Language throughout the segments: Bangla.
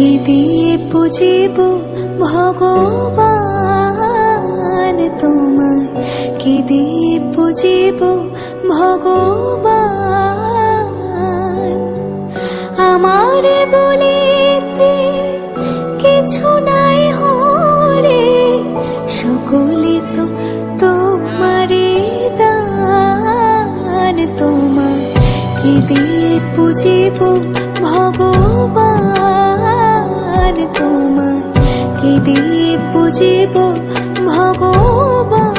কি দিয়ে পুজিব ভগবান তোমায়, কি দিয়ে পুজিব ভগবান। আমারে বলিতে কিছু নাই হরে, সকলে তো তোমারে দান। তোমায় কি দিয়ে পুজিব ভগবান, তোমায় কি দিয়ে পুজিব ভগবান।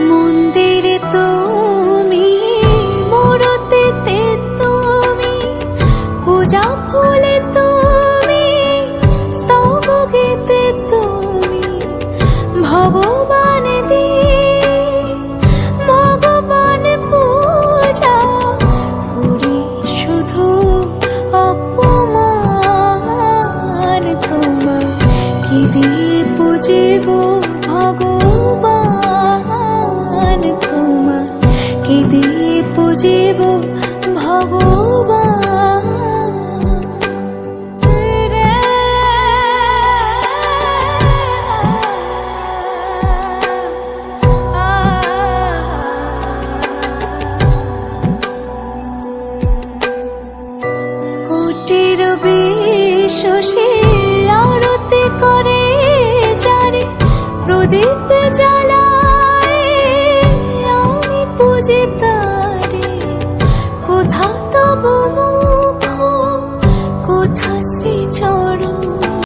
মন্দিরে তুমি, মূর্তিতে তুমি, পূজা ফুলে তুমি, স্তব গীতে তুমি, ভগবান দিয়ে ভগবান পূজা করি শুধু অপমান। তোমায় কি দিয়ে পুজিব ভগবান, তোমায় কি দিয়ে পুজিব ভগবান। কোটির বিশ্বসে আরতি করে যারে, প্রদীপ জ্বালা